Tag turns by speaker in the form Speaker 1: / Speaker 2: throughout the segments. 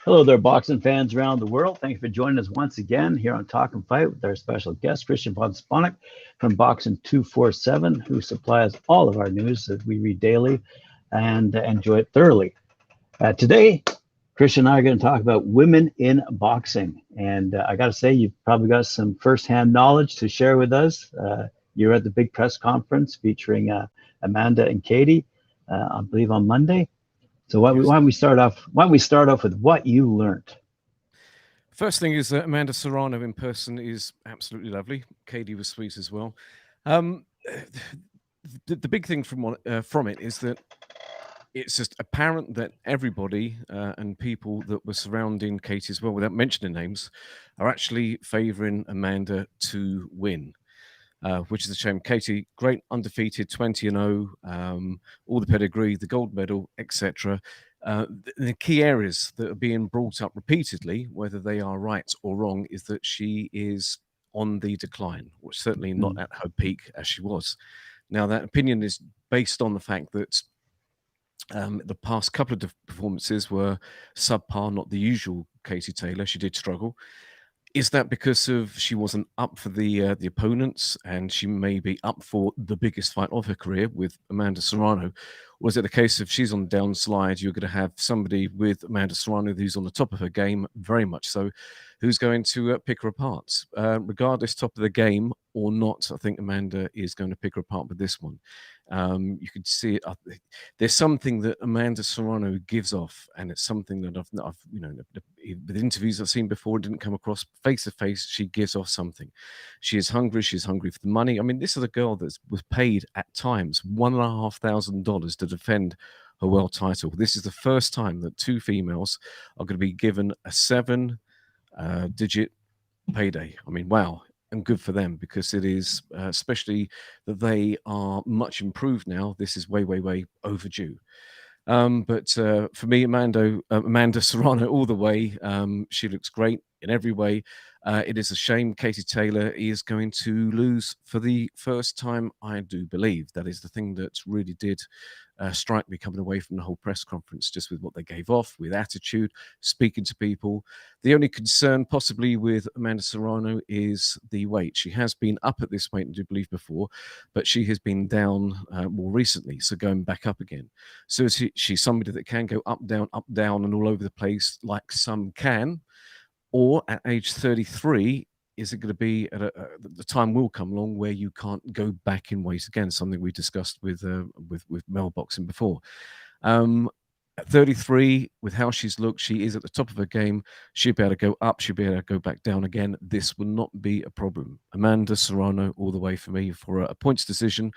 Speaker 1: Hello there, boxing fans around the world. Thank you for joining us once again here on Talkin Fight with our special guest, Kristian from Boxen247, who supplies all of our news that we read daily and enjoy it thoroughly. Today, Kristian and I are going to talk about women in boxing. And I got to say, you've probably got some firsthand knowledge to share with us. You're at the big press conference featuring Amanda and Katie, I believe on Monday. So why don't we start off? Why don't we start off with what you learned?
Speaker 2: First thing is that Amanda Serrano in person is absolutely lovely. Katie was sweet as well. The big thing from it is that it's just apparent that everybody and people that were surrounding Katie as well, without mentioning names, are actually favouring Amanda to win. Which is a shame. Katie, great undefeated, 20-0, all the pedigree, the gold medal, etc. The key areas that are being brought up repeatedly, whether they are right or wrong, is that she is on the decline, or certainly not at her peak as she was. Now, that opinion is based on the fact that the past couple of performances were subpar, not the usual Katie Taylor. She did struggle. Is that because she wasn't up for the opponents, and she may be up for the biggest fight of her career with Amanda Serrano? Or is it the case of she's on the downslide, you're going to have somebody with Amanda Serrano who's on the top of her game, very much so, who's going to pick her apart? Regardless, top of the game or not, I think Amanda is going to pick her apart with this one. You could see it. There's something that Amanda Serrano gives off, and it's something that I've with interviews I've seen before, didn't come across face to face. She gives off something. She is hungry. She's hungry for the money. I mean, this is a girl that was paid at times $1,500 to defend her world title. This is the first time that two females are going to be given a 7-digit payday. I mean, wow. And good for them, because it is, especially that they are much improved now. This is way, way, way overdue. But for me, Amanda Serrano all the way. She looks great in every way. It is a shame Katie Taylor is going to lose for the first time, I do believe. That is the thing that really did strike me coming away from the whole press conference, just with what they gave off, with attitude, speaking to people. The only concern possibly with Amanda Serrano is the weight. She has been up at this weight, I do believe, before, but she has been down more recently, so going back up again. So she's somebody that can go up, down, and all over the place like some can. Or at age 33, is it going to be the time will come along where you can't go back in weight again? Something we discussed with Mel Boxing before. At 33, with how she's looked, she is at the top of her game. She'll be able to go up. She'll be able to go back down again. This will not be a problem. Amanda Serrano all the way for me for a points decision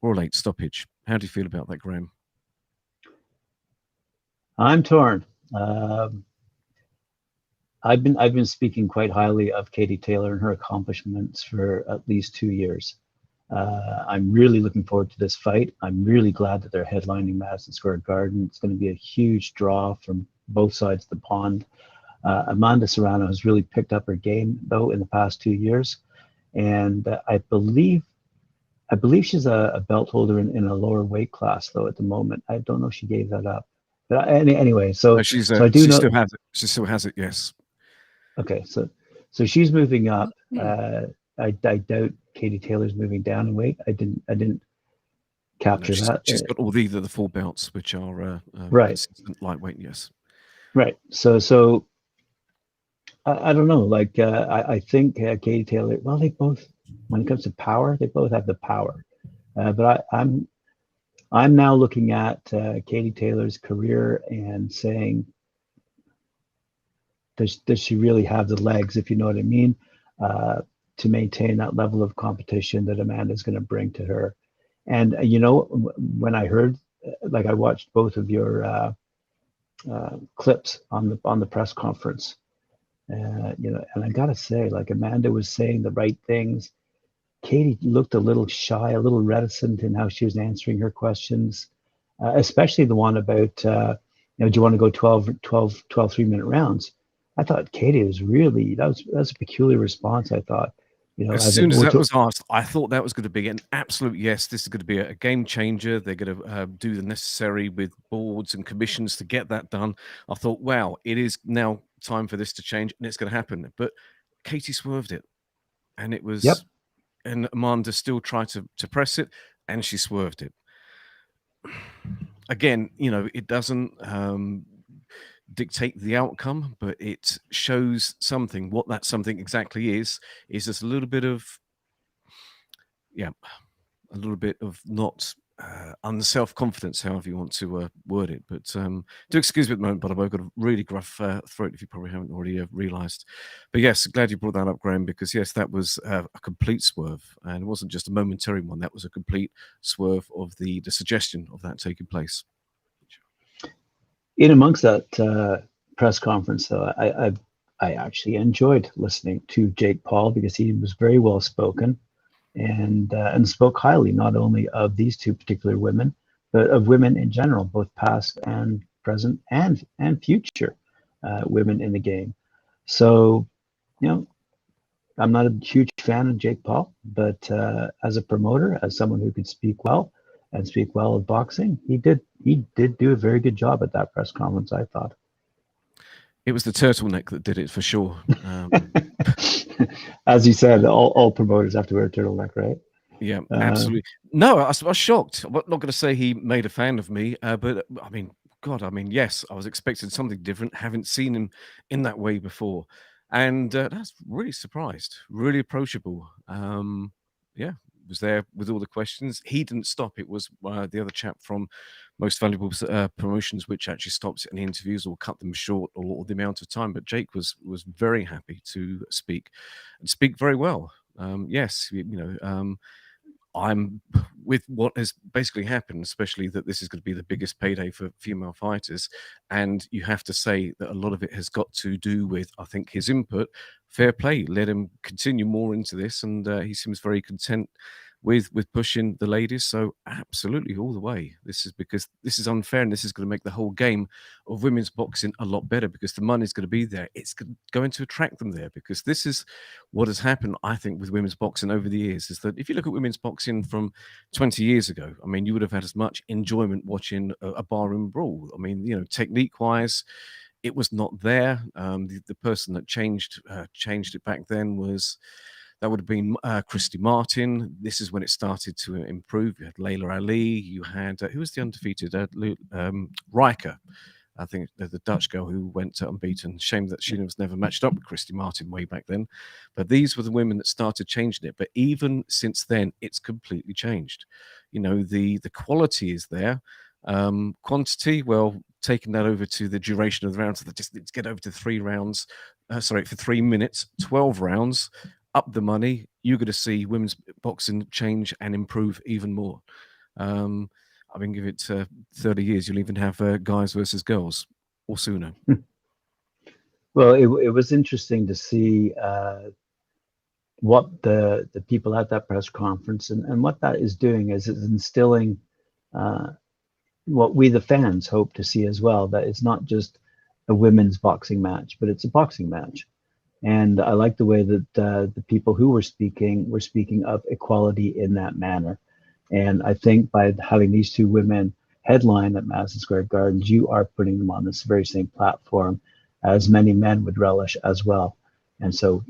Speaker 2: or a late stoppage. How do you feel about that, Graeme?
Speaker 1: I'm torn. I've been speaking quite highly of Katie Taylor and her accomplishments for at least 2 years. I'm really looking forward to this fight. I'm really glad that they're headlining Madison Square Garden. It's going to be a huge draw from both sides of the pond. Amanda Serrano has really picked up her game, though, in the past 2 years, and I believe she's a belt holder in a lower weight class, though, at the moment. I don't know if she gave that up. But anyway, so
Speaker 2: she
Speaker 1: still
Speaker 2: has it. She still has it. Yes.
Speaker 1: Okay, so she's moving up. I doubt Katie Taylor's moving down in weight. I didn't capture that.
Speaker 2: She's got all the full belts, which are
Speaker 1: right,
Speaker 2: consistent lightweight. Yes.
Speaker 1: Right. So I don't know. Like I think Katie Taylor. Well, they both, when it comes to power, they both have the power. But I'm now looking at Katie Taylor's career and saying, does she really have the legs, if you know what I mean, to maintain that level of competition that Amanda's going to bring to her? And when I heard, like, I watched both of your clips on the press conference, and I gotta say, like, Amanda was saying the right things. Katie looked a little shy, a little reticent in how she was answering her questions, especially the one about, do you want to go 12 3-minute rounds? I thought Katie was really, that was a peculiar response, I thought.
Speaker 2: As soon as that was asked, I thought that was going to be an absolute yes. This is going to be a game changer. They're going to do the necessary with boards and commissions to get that done. I thought, wow, it is now time for this to change, and it's going to happen. But Katie swerved it, and it was,
Speaker 1: Yep.
Speaker 2: and Amanda still tried to press it, and she swerved it. Again, it doesn't dictate the outcome, but it shows something. What that something exactly is just a little bit of, not unself-confidence, however you want to word it. But do excuse me at the moment, but I've got a really gruff throat, if you probably haven't already realised. But yes, glad you brought that up, Graeme, because yes, that was a complete swerve, and it wasn't just a momentary one. That was a complete swerve of the suggestion of that taking place.
Speaker 1: In amongst that press conference, though, I actually enjoyed listening to Jake Paul because he was very well spoken and spoke highly not only of these two particular women, but of women in general, both past and present and future women in the game. So, I'm not a huge fan of Jake Paul, but as a promoter, as someone who could speak well and speak well of boxing, he did do a very good job at that press conference, I thought.
Speaker 2: It was the turtleneck that did it for sure.
Speaker 1: As you said, all promoters have to wear a turtleneck, right?
Speaker 2: Yeah, absolutely. No, I was shocked. I'm not going to say he made a fan of me, but I mean, God, yes, I was expecting something different. Haven't seen him in that way before, and that's really surprised. Really approachable. Yeah, was there with all the questions. He didn't stop. It was the other chap from Most Valuable Promotions, which actually stops any interviews or cut them short or the amount of time. But Jake was very happy to speak and speak very well. Yes, I'm with what has basically happened, especially that this is going to be the biggest payday for female fighters. And you have to say that a lot of it has got to do with, I think, his input. Fair play, let him continue more into this. And he seems very content with pushing the ladies. So absolutely all the way. This is because this is unfair, and this is going to make the whole game of women's boxing a lot better because the money's going to be there. It's going to attract them there because this is what has happened, I think, with women's boxing over the years, is that if you look at women's boxing from 20 years ago, you would have had as much enjoyment watching a barroom brawl. Technique-wise, it was not there. The person that changed it back then that would have been Christy Martin. This is when it started to improve. You had Layla Ali. You had, who was the undefeated? Riker. I think the Dutch girl who went unbeaten. Shame that she was never matched up with Christy Martin way back then. But these were the women that started changing it. But even since then, it's completely changed. The quality is there. Quantity, well, taking that over to the duration of the rounds, let's get over to 3 rounds. For 3 minutes, 12 rounds. Up the money, you're going to see women's boxing change and improve even more. Give it 30 years, you'll even have guys versus girls, or sooner.
Speaker 1: Well, it was interesting to see what the people at that press conference and what that is doing is instilling what we the fans hope to see as well, that it's not just a women's boxing match, but it's a boxing match. And I like the way that the people who were speaking of equality in that manner. And I think by having these two women headline at Madison Square Gardens, you are putting them on this very same platform as many men would relish as well. And so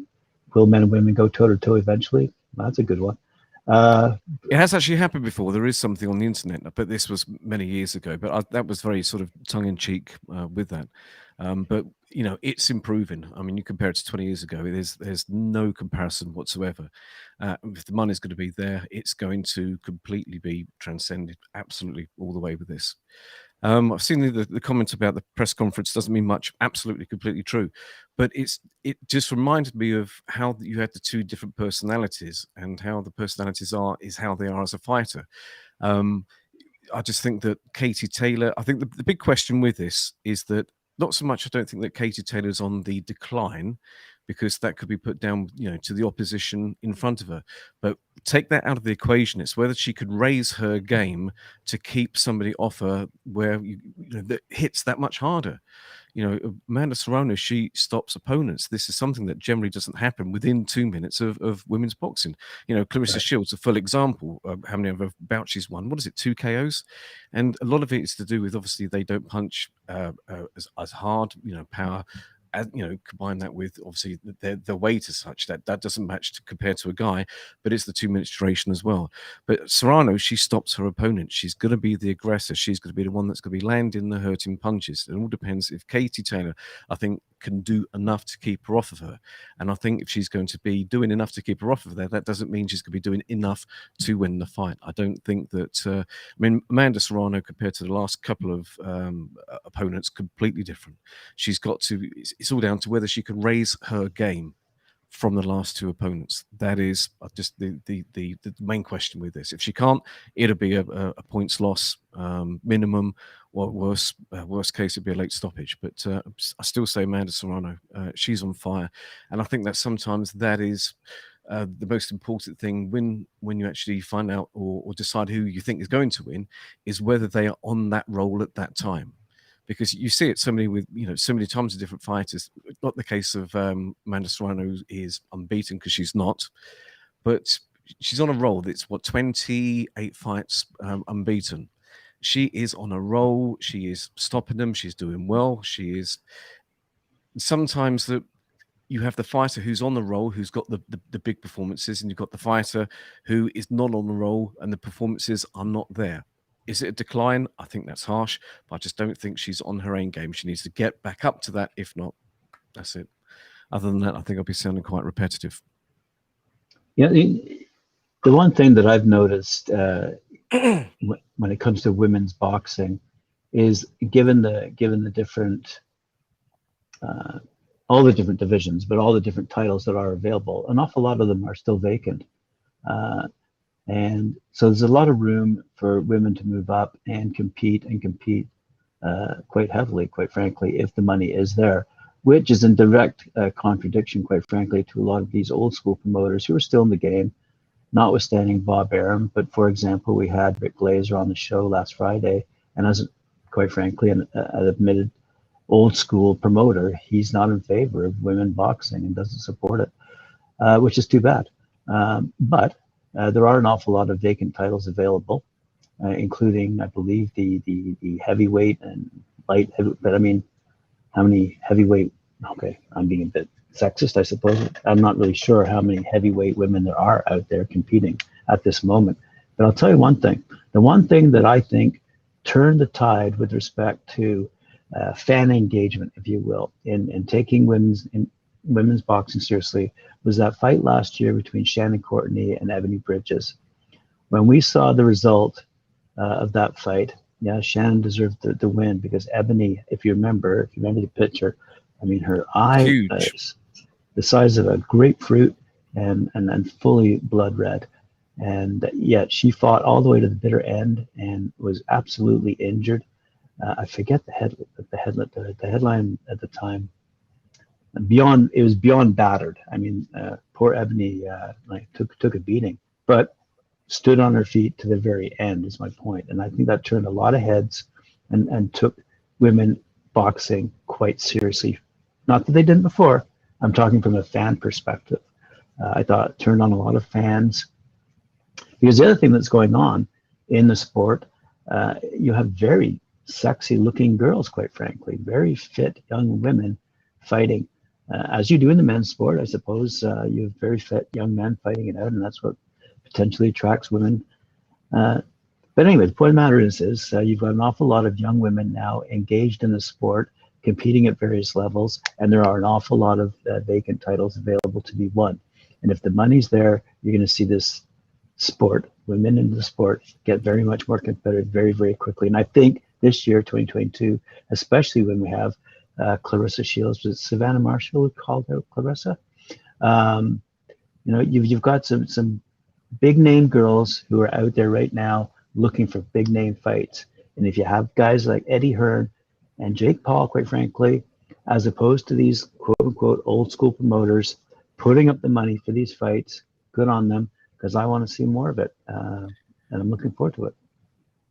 Speaker 1: will men and women go toe-to-toe eventually? That's a good one.
Speaker 2: It has actually happened before. There is something on the internet, but this was many years ago. But that was very sort of tongue-in-cheek with that. But it's improving. You compare it to 20 years ago. There's no comparison whatsoever. If the money's going to be there, it's going to completely be transcended, absolutely all the way with this. I've seen the comments about the press conference doesn't mean much. Absolutely, completely true. But it just reminded me of how you had the two different personalities, and how the personalities is how they are as a fighter. I just think that Katie Taylor, I think the big question with this is that not so much, I don't think that Katie Taylor's on the decline, because that could be put down, to the opposition in front of her. But take that out of the equation. It's whether she could raise her game to keep somebody off her where that hits that much harder. Amanda Serrano, she stops opponents. This is something that generally doesn't happen within 2 minutes of women's boxing. Clarissa
Speaker 1: Right.
Speaker 2: Shields, a full example of how many other bouts she's won. What is it, 2 KOs? And a lot of it is to do with, obviously, they don't punch as hard, power. Combine that with, obviously, the weight as such, that doesn't match compared to a guy, but it's the 2 minutes duration as well. But Serrano, she stops her opponent. She's going to be the aggressor. She's going to be the one that's going to be landing the hurting punches. It all depends if Katie Taylor, I think, can do enough to keep her off of her. And I think if she's going to be doing enough to keep her off of there, that doesn't mean she's going to be doing enough to win the fight. I don't think that, Amanda Serrano, compared to the last couple of opponents, completely different. She's got to, it's all down to whether she can raise her game from the last 2 opponents. That is just the main question with this. If she can't, it'll be a points loss minimum, or worst case, it'd be a late stoppage. But I still say Amanda Serrano, she's on fire, and I think that sometimes that is the most important thing when you actually find out or decide who you think is going to win, is whether they are on that roll at that time. Because you see it so many times with different fighters. Not the case of Amanda Serrano is unbeaten, because she's not, but she's on a roll. It's 28 fights unbeaten. She is on a roll. She is stopping them. She's doing well. She is. Sometimes that you have the fighter who's on the roll, who's got the big performances, and you've got the fighter who is not on the roll and the performances are not there. Is it a decline? I think that's harsh, but I just don't think she's on her own game. She needs to get back up to that. If not, that's it. Other than that, I think I'll be sounding quite repetitive.
Speaker 1: Yeah, the one thing that I've noticed when it comes to women's boxing is, given the different all the different divisions, but all the different titles that are available, an awful lot of them are still vacant. And so there's a lot of room for women to move up and compete quite heavily, quite frankly, if the money is there, which is in direct contradiction, quite frankly, to a lot of these old school promoters who are still in the game, notwithstanding Bob Arum. But for example, we had Rick Glazer on the show last Friday, and as quite frankly, an admitted old school promoter, he's not in favor of women boxing and doesn't support it, which is too bad. But there are an awful lot of vacant titles available, including, I believe, the heavyweight and light heavyweight. But I mean, how many heavyweight? Okay, I'm being a bit sexist, I suppose. I'm not really sure how many heavyweight women there are out there competing at this moment. But I'll tell you one thing. The one thing that I think turned the tide with respect to fan engagement, if you will, in taking women's boxing seriously, was that fight last year between Shannon Courtney and Ebony Bridges. When we saw the result of that fight, yeah, Shannon deserved the win, because Ebony, if you remember the picture, I mean, her eye is the size of a grapefruit and fully blood red. And yet she fought all the way to the bitter end and was absolutely injured. I forget the headline at the time. It was beyond battered. I mean, poor Ebony took a beating, but stood on her feet to the very end, is my point. And I think that turned a lot of heads and took women boxing quite seriously. Not that they didn't before. I'm talking from a fan perspective. I thought it turned on a lot of fans, because the other thing that's going on in the sport, you have very sexy looking girls, quite frankly, very fit young women fighting. As you do in the men's sport, I suppose, you have very fit young men fighting it out, and that's what potentially attracts women. But anyway, the point of the matter is you've got an awful lot of young women now engaged in the sport, competing at various levels, and there are an awful lot of vacant titles available to be won. And if the money's there, you're going to see this sport, women in the sport, get very much more competitive very, very quickly. And I think this year, 2022, especially when we have Clarissa Shields, was Savannah Marshall who called out Clarissa. You've got some big name girls who are out there right now looking for big name fights. And if you have guys like Eddie Hearn and Jake Paul, quite frankly, as opposed to these quote unquote old school promoters putting up the money for these fights, good on them, because I want to see more of it. And I'm looking forward to it.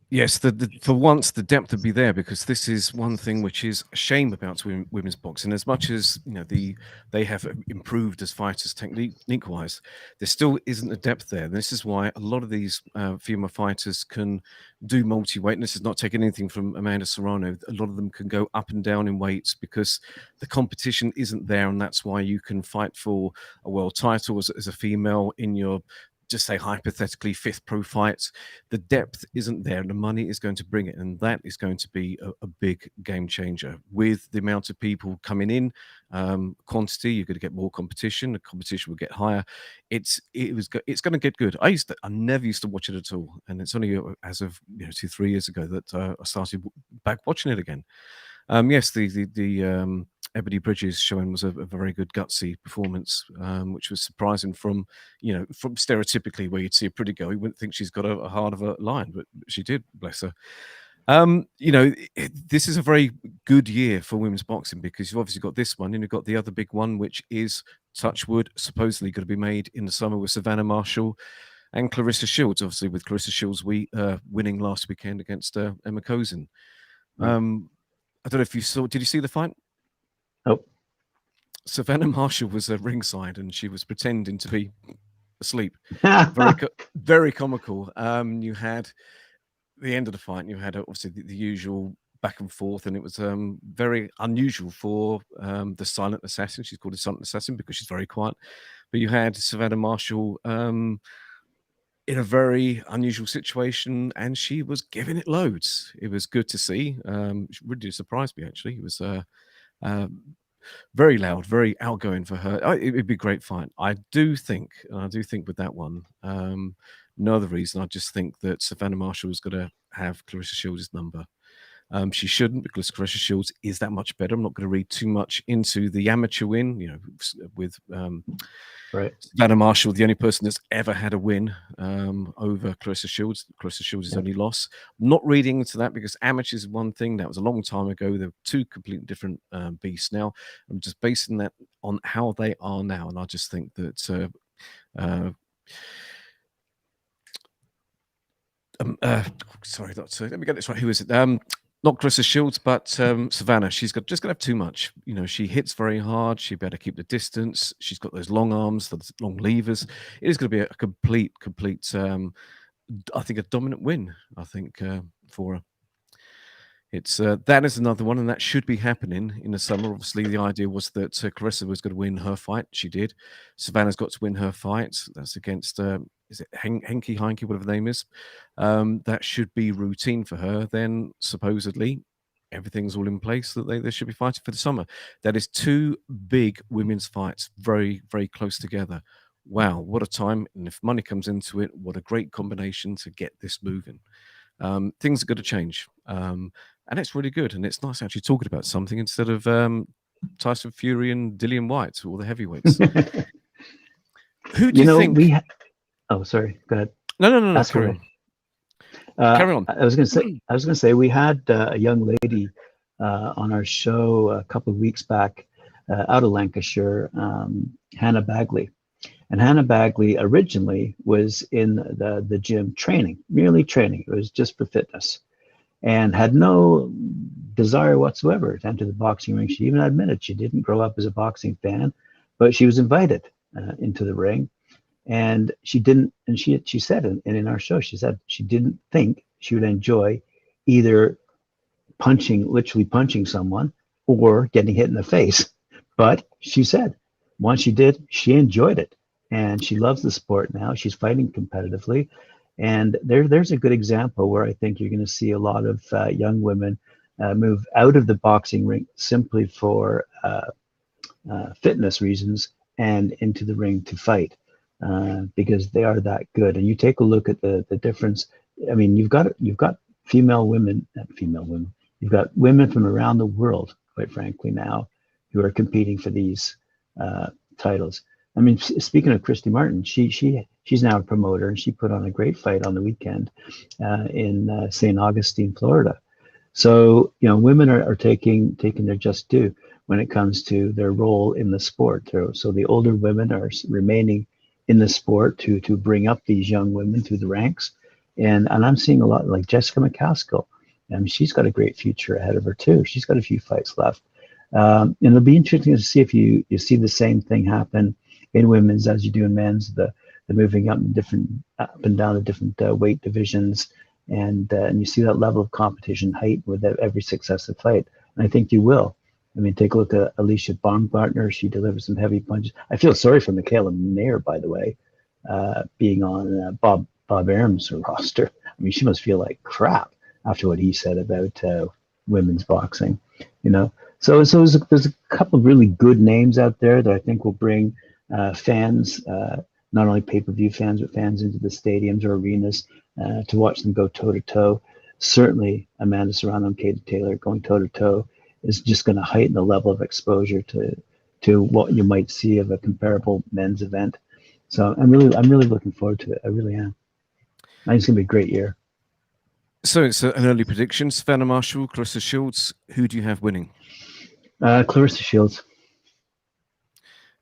Speaker 2: Yes, for once the depth would be there, because this is one thing which is a shame about women's boxing. As much as they have improved as fighters technique wise, there still isn't a depth there. And this is why a lot of these female fighters can do multi-weight. And this is not taking anything from Amanda Serrano. A lot of them can go up and down in weights because the competition isn't there, and that's why you can fight for a world title as a female in your, just say hypothetically, 5th pro fight. The depth isn't there, and the money is going to bring it, and that is going to be a big game changer with the amount of people coming in. Quantity, you're going to get more competition. The competition will get higher. It's going to get good. I never used to watch it at all, and it's only as of 2-3 years ago that I started back watching it again. Yes, the Ebony Bridges showing was a very good gutsy performance, which was surprising from stereotypically where you'd see a pretty girl, you wouldn't think she's got a heart of a lion, but she did, bless her. This is a very good year for women's boxing, because you've obviously got this one and you've got the other big one, which is, touch wood, supposedly going to be made in the summer with Savannah Marshall and Clarissa Shields, obviously with Clarissa Shields winning last weekend against Emma Kozin. Right. I don't know if you saw. Did you see the fight?
Speaker 1: Nope.
Speaker 2: Savannah Marshall was ringside, and she was pretending to be asleep. Very comical. You had the end of the fight, and you had obviously the usual back and forth, and it was very unusual for the silent assassin. She's called a silent assassin because she's very quiet. But you had Savannah Marshall in a very unusual situation, and she was giving it loads. It was good to see. It really surprised me, actually. It was very loud, very outgoing for her. It'd be a great fight. I do think with that one, no other reason, I just think that Savannah Marshall is going to have Clarissa Shields' number. She shouldn't, because Clarissa Shields is that much better. I'm not going to read too much into the amateur win, with
Speaker 1: right.
Speaker 2: Savannah Marshall, the only person that's ever had a win over Clarissa Shields. Clarissa Shields' only loss. I'm not reading into that, because amateurs is one thing. That was a long time ago. They're two completely different beasts now. I'm just basing that on how they are now, and I just think that sorry, let me get this right. Who is it? Not Clarissa Shields, but Savannah. She's just going to have too much. She hits very hard. She'll be able to keep the distance. She's got those long arms, those long levers. It is going to be a complete. I think a dominant win. I think for her. It's that is another one, and that should be happening in the summer. Obviously, the idea was that Clarissa was going to win her fight. She did. Savannah's got to win her fight. That's against is it Henke, whatever the name is. That should be routine for her. Then supposedly everything's all in place that they should be fighting for the summer. That is two big women's fights, very, very close together. Wow, what a time. And if money comes into it, what a great combination to get this moving. Things are going to change. And it's really good. And it's nice actually talking about something instead of Tyson Fury and Dillian White, all the heavyweights. Who do you think?
Speaker 1: Oh, sorry. Go ahead.
Speaker 2: No. Carry on.
Speaker 1: I was going to say we had a young lady on our show a couple of weeks back out of Lancashire, Hannah Bagley. And Hannah Bagley originally was in the gym merely training. It was just for fitness, and had no desire whatsoever to enter the boxing ring. She even admitted she didn't grow up as a boxing fan, but she was invited into the ring. And she didn't, and she said, and in our show, she said she didn't think she would enjoy either literally punching someone or getting hit in the face. But she said once she did, she enjoyed it. And she loves the sport now. She's fighting competitively. And there's a good example where I think you're going to see a lot of young women move out of the boxing ring simply for fitness reasons and into the ring to fight. Because they are that good. And you take a look at the difference. I mean, you've got women. You've got women from around the world, quite frankly, now who are competing for these titles. I mean, speaking of Christy Martin, she's now a promoter, and she put on a great fight on the weekend in St. Augustine, Florida. So women are taking their just due when it comes to their role in the sport. So the older women are remaining in the sport to bring up these young women through the ranks, And I'm seeing a lot like Jessica McCaskill. I mean, she's got a great future ahead of her too. She's got a few fights left. And it'll be interesting to see if you see the same thing happen in women's as you do in men's, the moving up and down the different weight divisions, and you see that level of competition height with every successive fight. And I think you will. I mean, take a look at Alicia Baumgartner. She delivers some heavy punches. I feel sorry for Michaela Mayer, by the way, being on Bob Arum's roster. I mean, she must feel like crap after what he said about women's boxing, you know. So there's a couple of really good names out there that I think will bring fans, not only pay-per-view fans, but fans into the stadiums or arenas to watch them go toe-to-toe. Certainly, Amanda Serrano and Katie Taylor going toe-to-toe is just going to heighten the level of exposure to what you might see of a comparable men's event. So I'm really looking forward to it. I really am. I think it's going to be a great year.
Speaker 2: So it's an early prediction. Savannah Marshall, Clarissa Shields. Who do you have winning?
Speaker 1: Clarissa Shields.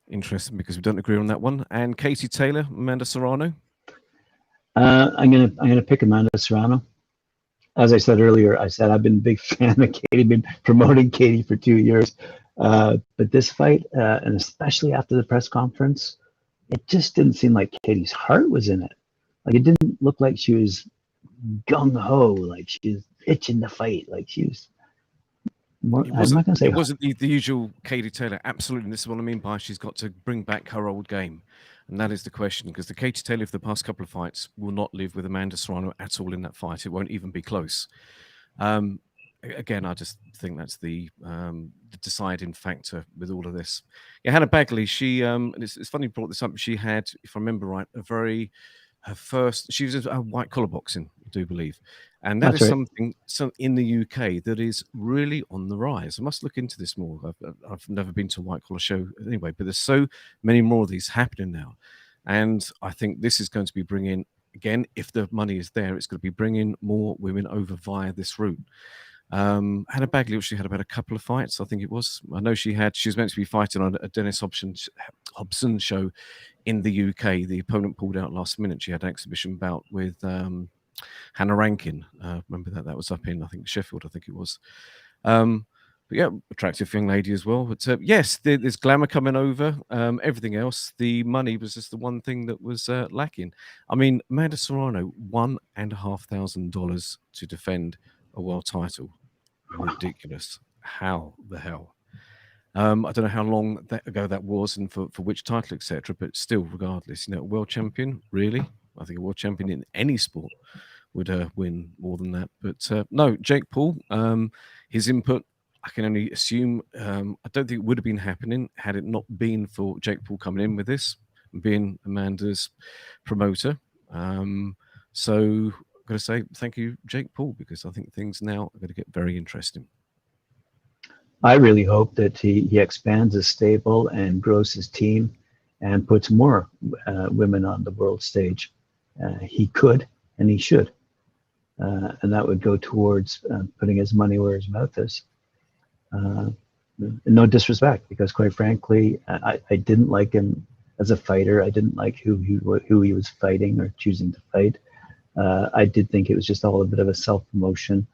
Speaker 2: Interesting, because we don't agree on that one. And Katie Taylor, Amanda Serrano.
Speaker 1: I'm gonna pick Amanda Serrano. As I said earlier, I've been a big fan of Katie. Been promoting Katie for 2 years, but this fight, and especially after the press conference, it just didn't seem like Katie's heart was in it. Like, it didn't look like she was gung ho, like she was itching to fight, like she was. I'm not gonna say
Speaker 2: it wasn't the usual Katie Taylor. Absolutely, and this is what I mean by she's got to bring back her old game, and that is the question. Because the Katie Taylor of the past couple of fights will not live with Amanda Serrano at all in that fight. It won't even be close. Again, I just think that's the deciding factor with all of this. Yeah, Hannah Bagley. She and it's funny you brought this up. She had, if I remember right, she was a white collar boxing, I do believe. And that is something in the UK that is really on the rise. I must look into this more. I've never been to a white collar show anyway, but there's so many more of these happening now. And I think this is going to be bringing, again, if the money is there, it's going to be bringing more women over via this route. Hannah Bagley actually had about a couple of fights, I think it was. I know she was meant to be fighting on a Dennis Hobson show in the UK. The opponent pulled out last minute. She had an exhibition bout with Hannah Rankin. Remember that was up in, I think, Sheffield, I think it was. But yeah, attractive young lady as well. But yes, there's glamour coming over. Everything else, the money was just the one thing that was lacking. I mean, Amanda Serrano, $1,500 to defend a world title. Ridiculous. How the hell? I don't know how long ago that was and for which title, etc. But still, regardless, a world champion, really? I think a world champion in any sport would win more than that. But no, Jake Paul, his input, I can only assume, I don't think it would have been happening had it not been for Jake Paul coming in with this and being Amanda's promoter. So I'm going to say thank you, Jake Paul, because I think things now are going to get very interesting.
Speaker 1: I really hope that he expands his stable and grows his team and puts more women on the world stage. He could and he should. And that would go towards putting his money where his mouth is. No disrespect, because quite frankly, I didn't like him as a fighter. I didn't like who he was fighting or choosing to fight. I did think it was just all a bit of a self-promotion.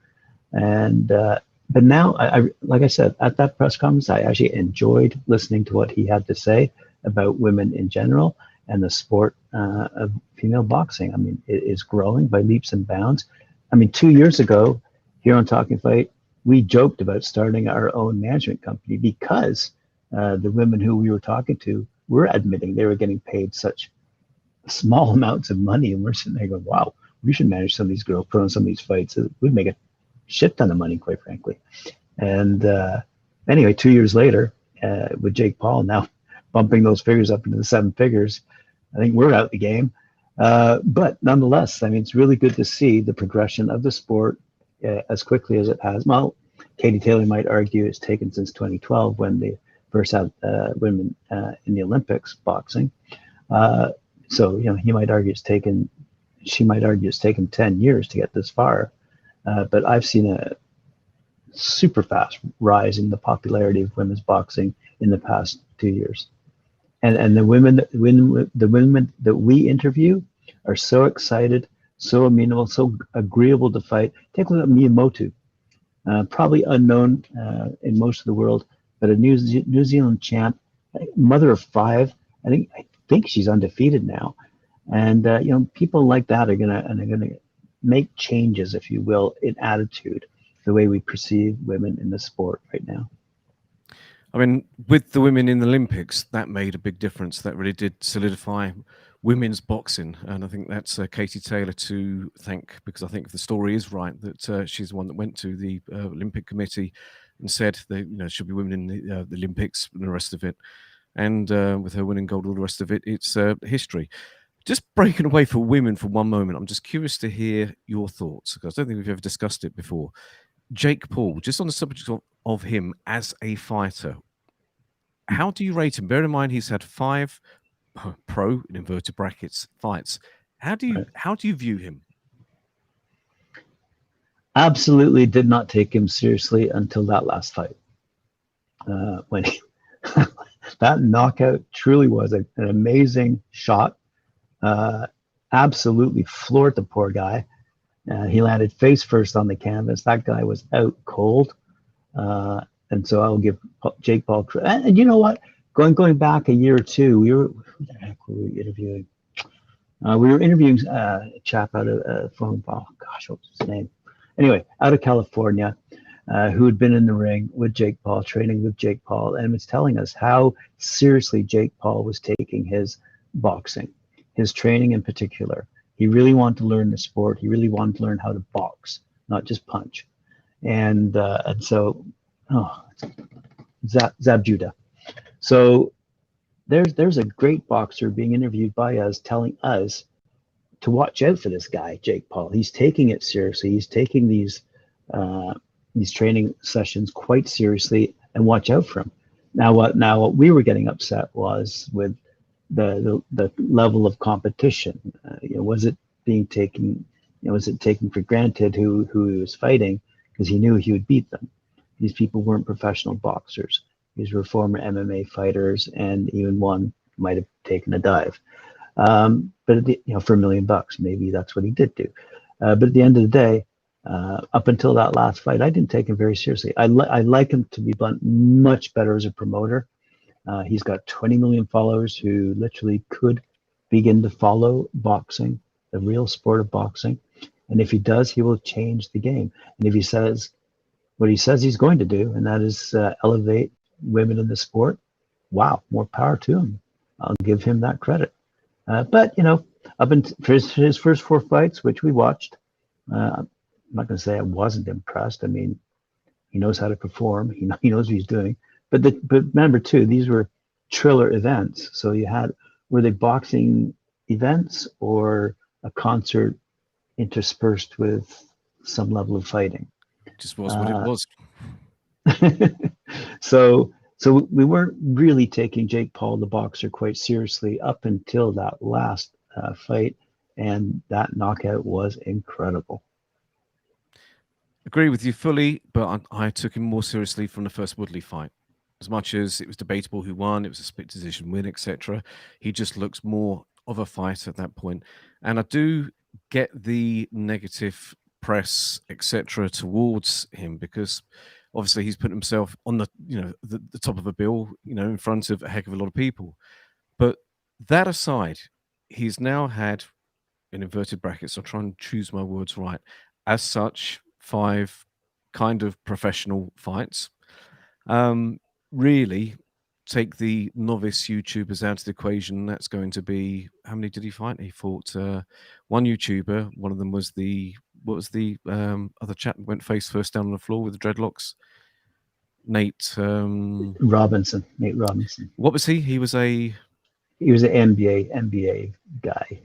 Speaker 1: And but now, I like I said, at that press conference, I actually enjoyed listening to what he had to say about women in general and the sport of female boxing. I mean, it is growing by leaps and bounds. I mean, 2 years ago, here on Talkin Fight, we joked about starting our own management company because the women who we were talking to were admitting they were getting paid such small amounts of money. And we're sitting there going, wow, we should manage some of these girls, put on some of these fights. We'd make a shit ton of money, quite frankly. And anyway, 2 years later, with Jake Paul now bumping those figures up into the 7 figures, I think we're out the game. But nonetheless, I mean, it's really good to see the progression of the sport as quickly as it has. Well, Katie Taylor might argue it's taken since 2012 when they first had women in the Olympics boxing. So, he might argue she might argue it's taken 10 years to get this far. But I've seen a super fast rise in the popularity of women's boxing in the past 2 years. And the women that we interview are so excited, so amenable, so agreeable to fight. Take a look at Miyamoto, probably unknown in most of the world, but a New Zealand champ, mother of 5. I think she's undefeated now, and people like that are gonna make changes, if you will, in attitude, the way we perceive women in the sport right now.
Speaker 2: I mean, with the women in the Olympics, that made a big difference. That really did solidify women's boxing, and I think that's Katie Taylor to thank, because I think if the story is right, that she's the one that went to the Olympic Committee and said that should be women in the Olympics and the rest of it. And with her winning gold, all the rest of it, it's history. Just breaking away for women for one moment, I'm just curious to hear your thoughts, because I don't think we've ever discussed it before. Jake Paul, just on the subject of him as a fighter, how do you rate him? Bear in mind he's had 5 pro, in inverted brackets, fights. How do you view him?
Speaker 1: Absolutely did not take him seriously until that last fight. When that knockout truly was an amazing shot. Absolutely floored the poor guy. He landed face first on the canvas. That guy was out cold. And so I'll give Jake Paul credit. And you know what? Going back a year or two, who the heck were we interviewing? We were interviewing a chap out of what was his name? Anyway, out of California, who had been in the ring with Jake Paul, training with Jake Paul, and was telling us how seriously Jake Paul was taking his boxing, his training in particular. He really wanted to learn the sport. He really wanted to learn how to box, not just punch. And so, Zab Judah. So there's a great boxer being interviewed by us, telling us to watch out for this guy, Jake Paul. He's taking it seriously. He's taking these training sessions quite seriously, and watch out for him. Now what we were getting upset was with the level of competition. Was it being taken? Was it taken for granted who he was fighting, because he knew he would beat them? These people weren't professional boxers. These were former MMA fighters, and even one might have taken a dive. But for $1 million, maybe that's what he did do. But at the end of the day, up until that last fight, I didn't take him very seriously. I like him, to be blunt, much better as a promoter. He's got 20 million followers who literally could begin to follow boxing, the real sport of boxing. And if he does, he will change the game. And if he says what he says he's going to do, and that is elevate women in the sport, wow, more power to him. I'll give him that credit. But up for his first 4 fights, which we watched, I'm not going to say I wasn't impressed. I mean, he knows how to perform. He knows what he's doing. But remember too, these were Triller events. So were they boxing events or a concert interspersed with some level of fighting?
Speaker 2: Just was what it was.
Speaker 1: So we weren't really taking Jake Paul, the boxer, quite seriously up until that last fight, and that knockout was incredible.
Speaker 2: Agree with you fully, but I took him more seriously from the first Woodley fight. As much as it was debatable who won, it was a split decision win, etc. He just looks more of a fighter at that point. And I do get the negative press, etc., towards him, because obviously he's put himself on the top of a bill, in front of a heck of a lot of people. But that aside, he's now had, in inverted brackets, I'll try and choose my words right, as such, 5 kind of professional fights. Really, take the novice YouTubers out of the equation. That's going to be, how many did he fight? He fought 1 YouTuber. One of them was other chap who went face first down on the floor with the dreadlocks? Nate
Speaker 1: Robinson.
Speaker 2: What was he? He was an
Speaker 1: NBA guy.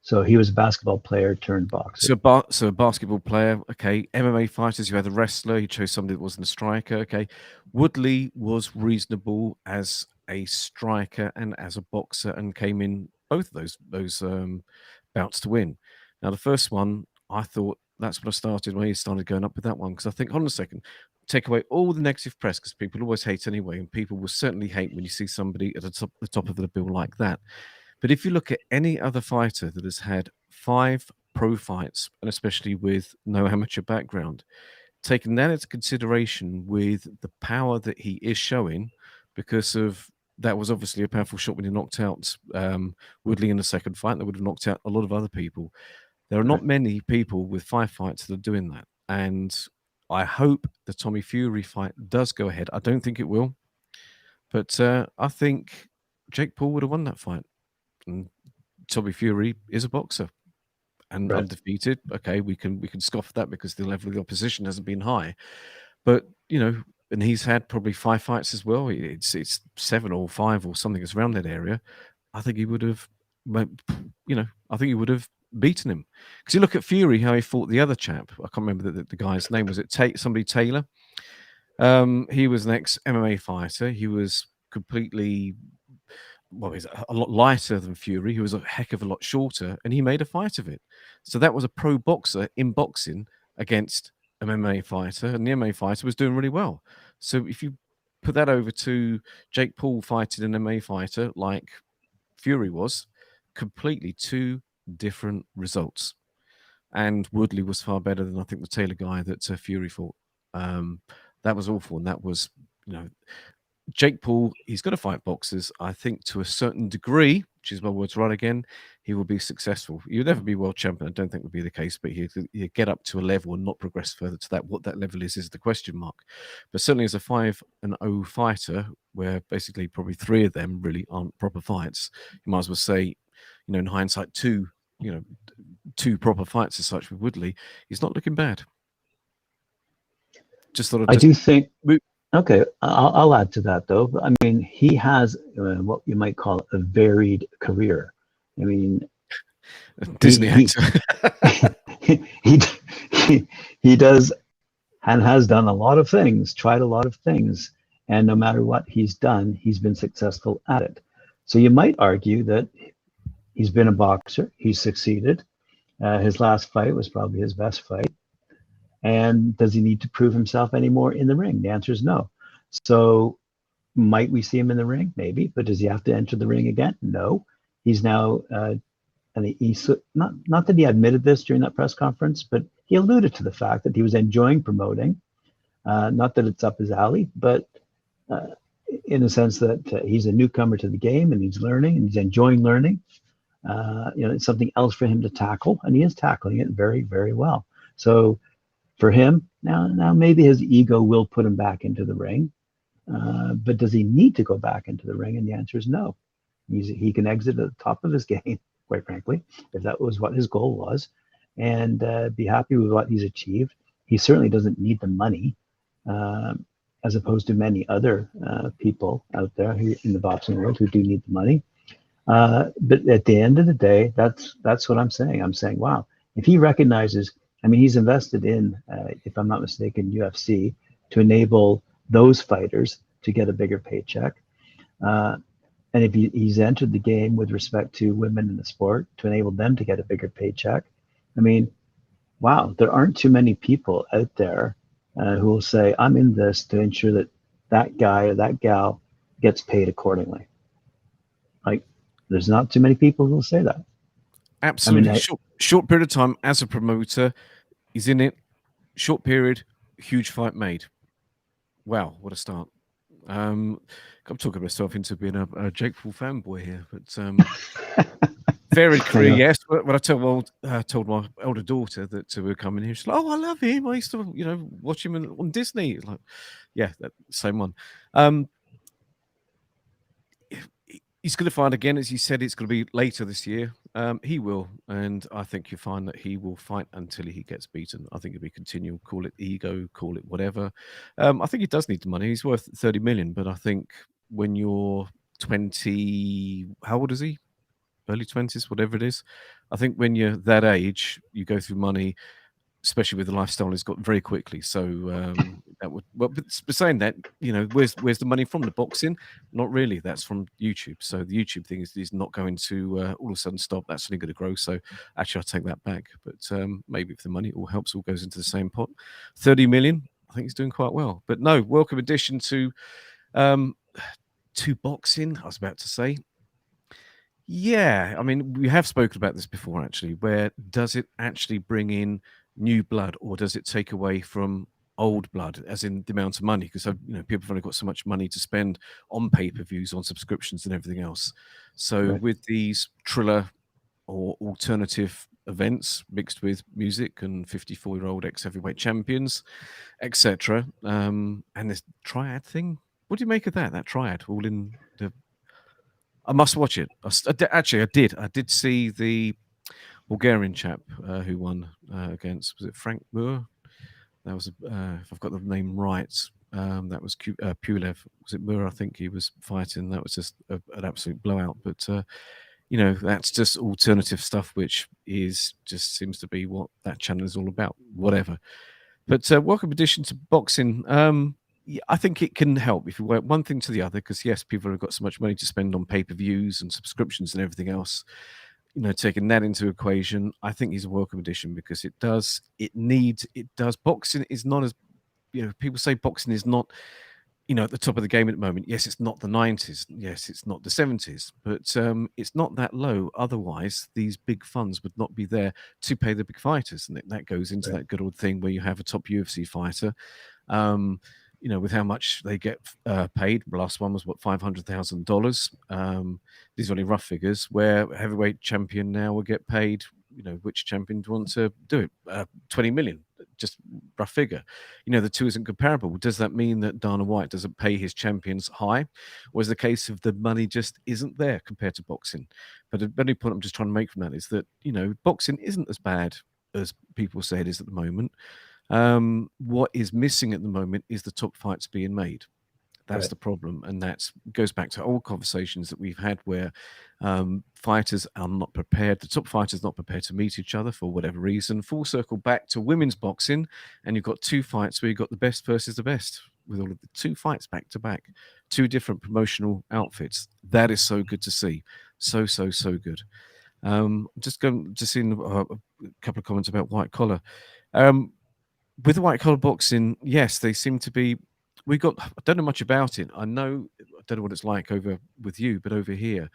Speaker 1: So he was a basketball player turned boxer.
Speaker 2: So a basketball player, okay. MMA fighters, you had a wrestler. He chose somebody that wasn't a striker, okay. Woodley was reasonable as a striker and as a boxer, and came in both of those bouts to win. Now, the first one, I thought that's when I started, when he started going up with that one, because I think, hold on a second, take away all the negative press, because people always hate anyway, and people will certainly hate when you see somebody at the top of the bill like that. But if you look at any other fighter that has had 5 pro fights, and especially with no amateur background. Taking that into consideration with the power that he is showing, because of that was obviously a powerful shot when he knocked out Woodley in the second fight. That would have knocked out a lot of other people. There are not many people with 5 fights that are doing that. And I hope the Tommy Fury fight does go ahead. I don't think it will. But I think Jake Paul would have won that fight. And Tommy Fury is a boxer and undefeated. Okay, we can scoff at that because the level of the opposition hasn't been high. But, and he's had probably 5 fights as well. It's 7 or 5 or something that's around that area. I think he would have, I think he would have beaten him. Because you look at Fury, how he fought the other chap. I can't remember the guy's name. Was it somebody Taylor? He was an ex-MMA fighter. He was completely, he's a lot lighter than Fury. He was a heck of a lot shorter, and he made a fight of it. So that was a pro boxer in boxing against an MMA fighter, and the MMA fighter was doing really well. So if you put that over to Jake Paul fighting an MMA fighter like Fury was, completely 2 different results. And Woodley was far better than I think the Taylor guy that Fury fought. That was awful, and that was, Jake Paul, he's going to fight boxers. I think to a certain degree, which is my words right again, he will be successful. He'll never be world champion. I don't think would be the case, but he'll get up to a level and not progress further to that. What that level is the question mark. But certainly as a 5-0 fighter, where basically probably 3 of them really aren't proper fights, you might as well say, in hindsight, 2 proper fights as such with Woodley, he's not looking bad.
Speaker 1: I do think. Okay, I'll add to that though. I mean, he has what you might call a varied career. I mean,
Speaker 2: Disney actor.
Speaker 1: he does and has done a lot of things, tried a lot of things, and no matter what he's done, he's been successful at it. So you might argue that he's been a boxer, he's succeeded. His last fight was probably his best fight. And does he need to prove himself anymore in the ring? The answer is no. So might we see him in the ring? Maybe. But does he have to enter the ring again? No. He's now, and he's not that he admitted this during that press conference, but he alluded to the fact that he was enjoying promoting. Not that it's up his alley, but in the sense that he's a newcomer to the game and he's learning and he's enjoying learning. It's something else for him to tackle, and he is tackling it very, very well. So for him, now maybe his ego will put him back into the ring, but does he need to go back into the ring? And the answer is no. He can exit at the top of his game, quite frankly, if that was what his goal was, and be happy with what he's achieved. He certainly doesn't need the money, as opposed to many other people out there in the boxing world who do need the money. But at the end of the day, that's what I'm saying. I'm saying, wow, if he recognizes, I mean, he's invested in, if I'm not mistaken, UFC to enable those fighters to get a bigger paycheck. And if he's entered the game with respect to women in the sport to enable them to get a bigger paycheck, I mean, wow, there aren't too many people out there who will say, I'm in this to ensure that that guy or that gal gets paid accordingly. Like, there's not too many people who will say that.
Speaker 2: Absolutely. I mean, short period of time as a promoter, he's in it. Short period, huge fight made. Wow, what a start. I'm talking myself into being a Jake Paul fanboy here, but varied career, yes. When I told my elder daughter that we were coming here, she's like, "Oh, I love him. I used to, watch him on Disney." Like, yeah, that same one. He's going to fight again, as you said. It's going to be later this year. He will, and I think you'll find that he will fight until he gets beaten. I think it'll be continual. Call it ego, call it whatever. I think he does need the money. He's worth 30 million, but I think when you're 20, how old is he? Early 20s, whatever it is. I think when you're that age, you go through money, especially with the lifestyle he's got, very quickly. So that would, well, but saying that, where's the money from? The boxing? Not really. That's from YouTube. So the YouTube thing is not going to all of a sudden stop. That's only going to grow. So actually, I'll take that back. But maybe if the money all helps, all goes into the same pot. 30 million, I think he's doing quite well. But no, welcome addition to boxing. I was about to say. Yeah, I mean, we have spoken about this before, actually. Where does it actually bring in new blood, or does it take away from old blood, as in the amount of money? Because people have only got so much money to spend on pay-per-views, on subscriptions, and everything else. So
Speaker 1: Right.
Speaker 2: with these Triller or alternative events mixed with music and 54-year-old ex-heavyweight champions, etc., and this triad thing, what do you make of that triad all in the... I must watch it. Actually, I did see the Bulgarian chap who won against, was it Frank Moore? That was, if I've got the name right, that was Pulev. Was it Moore? I think he was fighting. That was just an absolute blowout. But that's just alternative stuff, which is just seems to be what that channel is all about. Whatever. But welcome addition to boxing. Yeah, I think it can help if you work one thing to the other, because yes, people have got so much money to spend on pay-per-views and subscriptions and everything else. Taking that into equation, I think he's a welcome addition, because it does. Boxing is not as, people say boxing is not, at the top of the game at the moment. Yes, it's not the 90s. Yes, it's not the 70s, but it's not that low. Otherwise, these big funds would not be there to pay the big fighters. And that goes into that good old thing where you have a top UFC fighter, with how much they get paid. The last one was $500,000. These are only rough figures, where a heavyweight champion now will get paid, which champion do you want to do it? 20 million, just rough figure. The two isn't comparable. Does that mean that Dana White doesn't pay his champions high? Or is the case of the money just isn't there compared to boxing? But the only point I'm just trying to make from that is that, boxing isn't as bad as people say it is at the moment. What is missing at the moment is the top fights being made. That's the problem, and that goes back to old conversations that we've had, where fighters are not prepared. The top fighters not prepared to meet each other for whatever reason. Full circle back to women's boxing, and you've got two fights where you've got the best versus the best, with all of the two fights back to back, two different promotional outfits. That is so good to see, so good. Just seeing a couple of comments about white collar. With the white collar boxing, yes, they seem to be. I don't know much about it. I don't know what it's like over with you, but over here,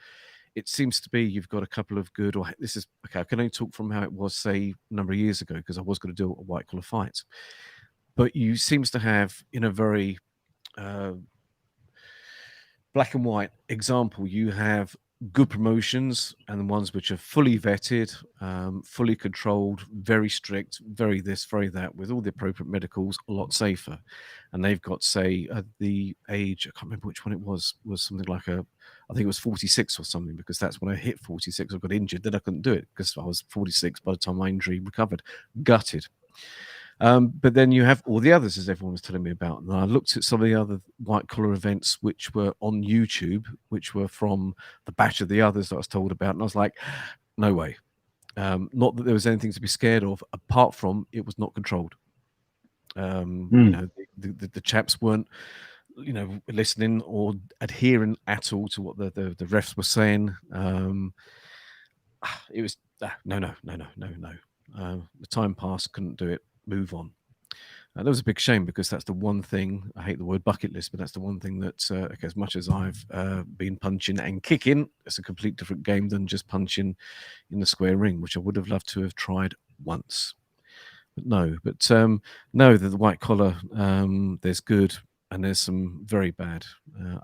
Speaker 2: it seems to be you've got a couple of good, or this is, okay, I can only talk from how it was, say, a number of years ago, because I was going to do a white collar fight. But you seems to have, in a very black and white example, you have good promotions and the ones which are fully vetted, fully controlled, very strict, very this, very that, with all the appropriate medicals, a lot safer. And they've got, say, the age, I can't remember which one it was something like I think it was 46 or something, because that's when I hit 46. I got injured, then I couldn't do it because I was 46 by the time my injury recovered, gutted. But then you have all the others, as everyone was telling me about. And I looked at some of the other white collar events which were on YouTube, which were from the batch of the others that I was told about. And I was like, no way. Not that there was anything to be scared of, apart from it was not controlled. The chaps weren't, listening or adhering at all to what the refs were saying. It was no. The time passed, couldn't do it. Move on. That was a big shame, because that's the one thing, I hate the word bucket list, but that's the one thing that, as much as I've been punching and kicking, it's a complete different game than just punching in the square ring, which I would have loved to have tried once. But no, the white collar, there's good and there's some very bad.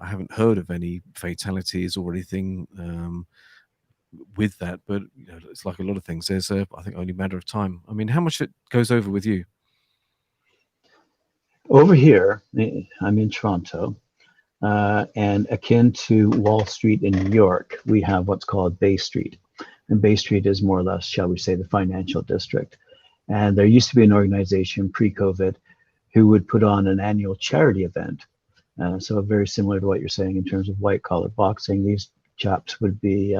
Speaker 2: I haven't heard of any fatalities or anything with that, but it's like a lot of things. There's I think only a matter of time. I mean, how much it goes over with you?
Speaker 1: Over here, I'm in Toronto, and akin to Wall Street in New York, we have what's called Bay Street. And Bay Street is more or less, shall we say, the financial district. And there used to be an organization pre-COVID who would put on an annual charity event. So very similar to what you're saying in terms of white collar boxing. These chaps would be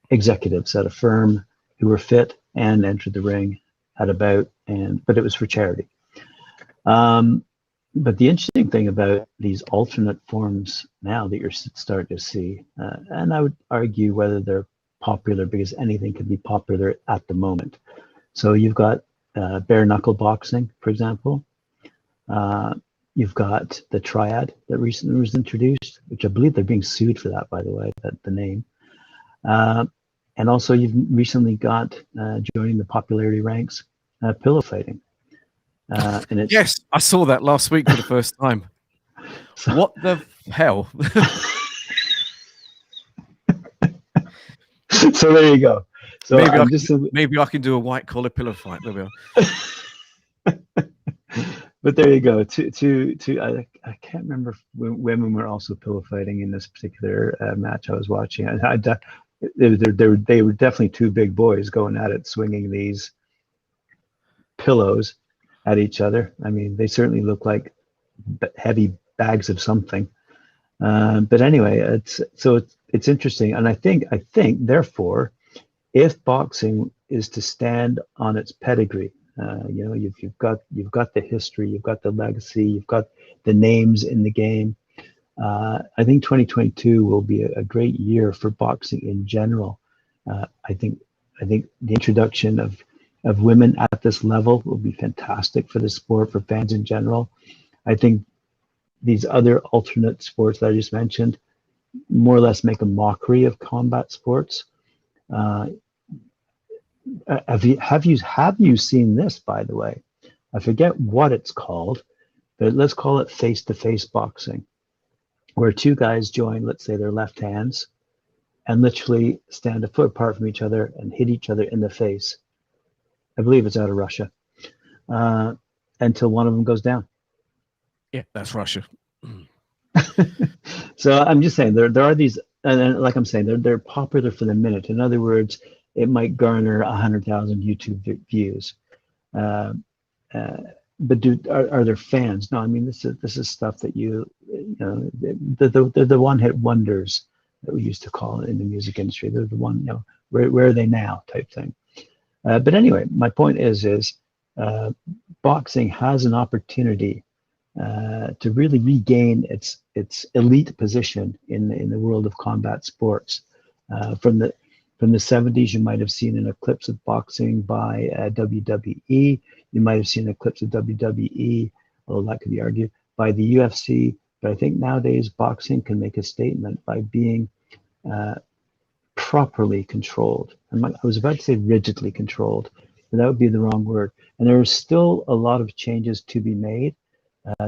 Speaker 1: executives at a firm who were fit and entered the ring, had a bout, but it was for charity. But the interesting thing about these alternate forms now that you're starting to see, and I would argue whether they're popular, because anything can be popular at the moment. So you've got bare knuckle boxing, for example. You've got the triad that recently was introduced, which I believe they're being sued for that, by the way, the name. And also, you've recently got joining the popularity ranks, pillow fighting. And it's
Speaker 2: Yes, I saw that last week for the first time.
Speaker 1: so,
Speaker 2: What the hell?
Speaker 1: so there you go. So
Speaker 2: maybe I can do a white collar pillow fight. There we are.
Speaker 1: But there you go. I can't remember if women were also pillow fighting in this particular match I was watching. They were definitely two big boys going at it, swinging these pillows at each other. I mean, they certainly look like heavy bags of something. But anyway, it's interesting, and I think therefore, if boxing is to stand on its pedigree, you've got the history, you've got the legacy, you've got the names in the game. I think 2022 will be a great year for boxing in general. I think the introduction of women at this level will be fantastic for the sport, for fans in general. I think these other alternate sports that I just mentioned more or less make a mockery of combat sports. Have you seen this, by the way? I forget what it's called, but let's call it face-to-face boxing, where two guys join, let's say their left hands, and literally stand a foot apart from each other and hit each other in the face. I believe it's out of Russia, until one of them goes down.
Speaker 2: Yeah, that's Russia.
Speaker 1: So I'm just saying there are these, and like I'm saying, they're popular for the minute. In other words, it might garner 100,000 YouTube views. But are there fans? No, I mean this is stuff that the one-hit wonders that we used to call it in the music industry. They're the one, where are they now type thing. But anyway, my point is boxing has an opportunity to really regain its elite position in the world of combat sports. From the 70s, you might have seen an eclipse of boxing by WWE. You might have seen an eclipse of WWE, although that could be argued, by the UFC. But I think nowadays boxing can make a statement by being properly controlled. I was about to say rigidly controlled, but that would be the wrong word. And there are still a lot of changes to be made.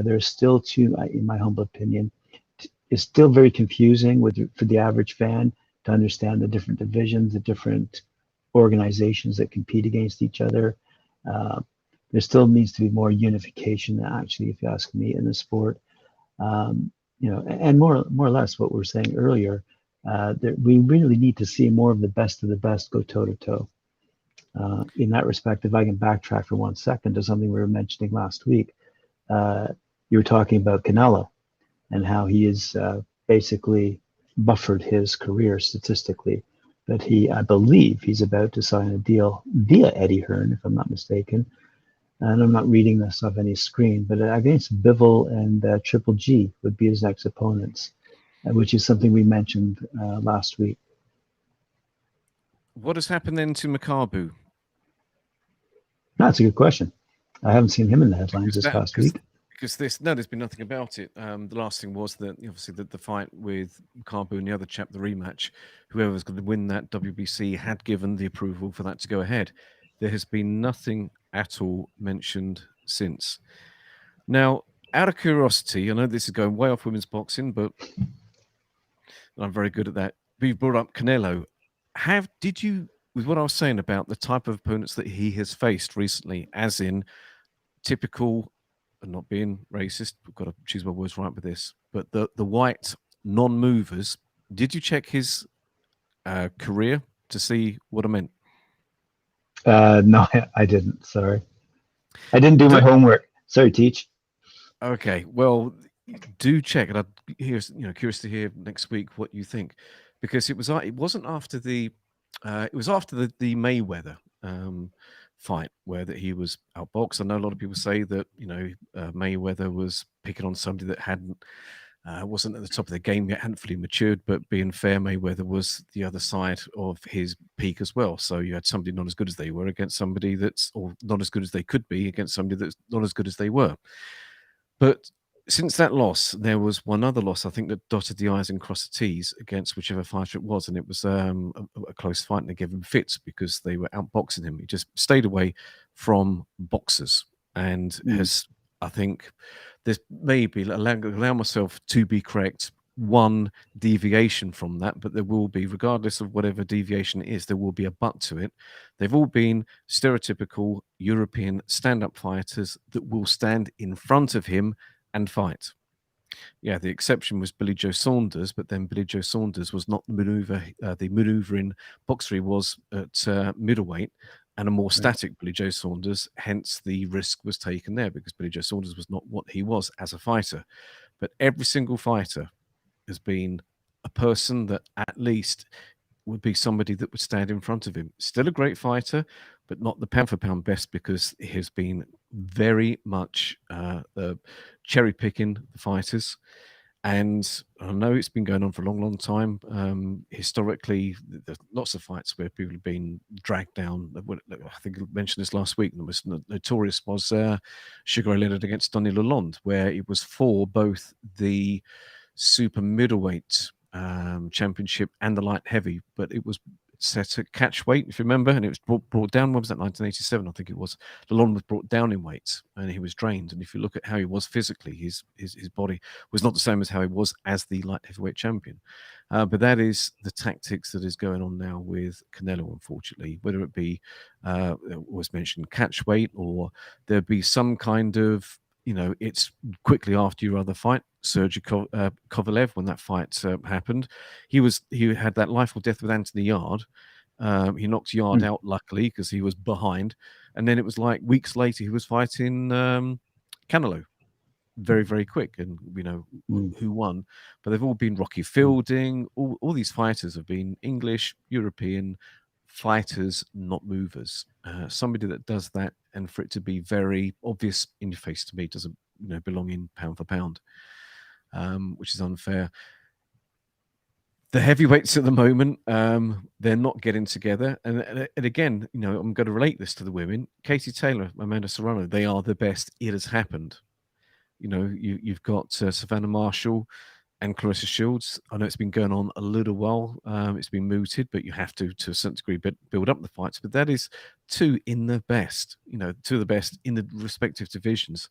Speaker 1: There's still in my humble opinion, it's still very confusing for the average fan to understand the different divisions, the different organizations that compete against each other. There still needs to be more unification, actually, if you ask me, in the sport. And more or less what we were saying earlier, we really need to see more of the best go toe to toe. In that respect, if I can backtrack for 1 second to something we were mentioning last week, you were talking about Canelo and how he is basically buffered his career statistically, but I believe he's about to sign a deal via Eddie Hearn, if I'm not mistaken. And I'm not reading this off any screen, but against Bivol and Triple G would be his next opponents, which is something we mentioned last week.
Speaker 2: What has happened then to Makabu?
Speaker 1: That's a good question. I haven't seen him in the headlines this past week.
Speaker 2: Because there's been nothing about it. The last thing was that obviously the fight with Makabu and the other chap, the rematch, whoever was going to win that WBC had given the approval for that to go ahead. There has been nothing at all mentioned since. Now, out of curiosity, I know this is going way off women's boxing, but I'm very good at that. We've brought up Canelo. Did you, with what I was saying about the type of opponents that he has faced recently, as in typical, and not being racist, I've got to choose my words right with this, but the white non-movers, did you check his career to see what I meant?
Speaker 1: No, I didn't. Sorry. I didn't do my homework. Sorry, Teach.
Speaker 2: Okay, well, do check, and I'm curious to hear next week what you think, because it wasn't after the Mayweather fight where that he was outboxed. I know a lot of people say that Mayweather was picking on somebody that wasn't at the top of their game yet, hadn't fully matured, but being fair, Mayweather was the other side of his peak as well. So you had somebody not as good as they were against somebody or not as good as they could be against somebody that's not as good as they were. But since that loss, there was one other loss, I think, that dotted the I's and crossed the T's against whichever fighter it was. And it was a close fight, and they gave him fits because they were outboxing him. He just stayed away from boxers and has, I think, there's maybe, allow myself to be correct, one deviation from that, but there will be, regardless of whatever deviation it is, there will be a but to it. They've all been stereotypical European stand-up fighters that will stand in front of him and fight. Yeah, the exception was Billy Joe Saunders, but then Billy Joe Saunders was not the maneuvering boxer he was at middleweight, and a more static Billy Joe Saunders. Hence, the risk was taken there because Billy Joe Saunders was not what he was as a fighter. But every single fighter has been a person that at least would be somebody that would stand in front of him. Still a great fighter, but not the pound for pound best because he has been very much cherry picking the fighters. And I know it's been going on for a long, long time. Historically, there's lots of fights where people have been dragged down. I think I mentioned this last week. The most notorious was Sugar Ray Leonard against Donny Lalonde, where it was for both the super middleweight championship and the light heavy, but it was set at catch weight, if you remember, and it was brought down. When was that? 1987, I think it was. Lalonde was brought down in weight, and he was drained. And if you look at how he was physically, his body was not the same as how he was as the light heavyweight champion. But that is the tactics that is going on now with Canelo, unfortunately. Whether it be, was mentioned, catch weight, or there be some kind of, it's quickly after your other fight. Sergey Kovalev, when that fight happened, he had that life or death with Anthony Yard. He knocked Yard out, luckily, because he was behind. And then it was like weeks later, he was fighting Canelo. Very, very quick, and who won. But they've all been Rocky Fielding. All these fighters have been English, European fighters, not movers. Somebody that does that, and for it to be very obvious in your face to me, doesn't belong in pound for pound, which is unfair. The heavyweights at the moment, they're not getting together. And again, I'm going to relate this to the women. Katie Taylor, Amanda Serrano, they are the best. It has happened. You've got Savannah Marshall and Clarissa Shields. I know it's been going on a little while. It's been mooted, but you have to a certain degree, build up the fights. But that is two in the best, two of the best in the respective divisions.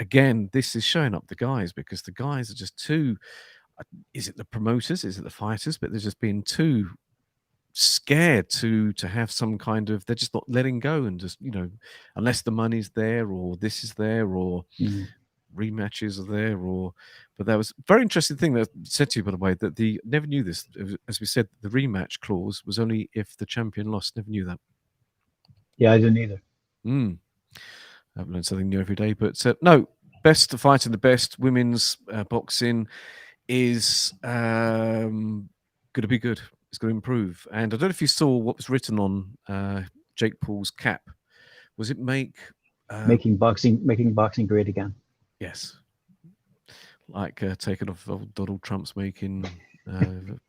Speaker 2: Again, this is showing up the guys, because the guys are just too. Is it the promoters? Is it the fighters? But they're just being too scared to have some kind of. They're just not letting go, and just unless the money's there, or this is there, or rematches are there, but that was a very interesting thing that I said to you, by the way, that never knew this. As we said, the rematch clause was only if the champion lost. Never knew that.
Speaker 1: Yeah, I didn't either.
Speaker 2: I've learned something new every day. But no, best to fight in the best. Women's boxing is going to be good. It's going to improve. And I don't know if you saw what was written on Jake Paul's cap. Was it
Speaker 1: making boxing great again?
Speaker 2: Yes. Like taking off Donald Trump's making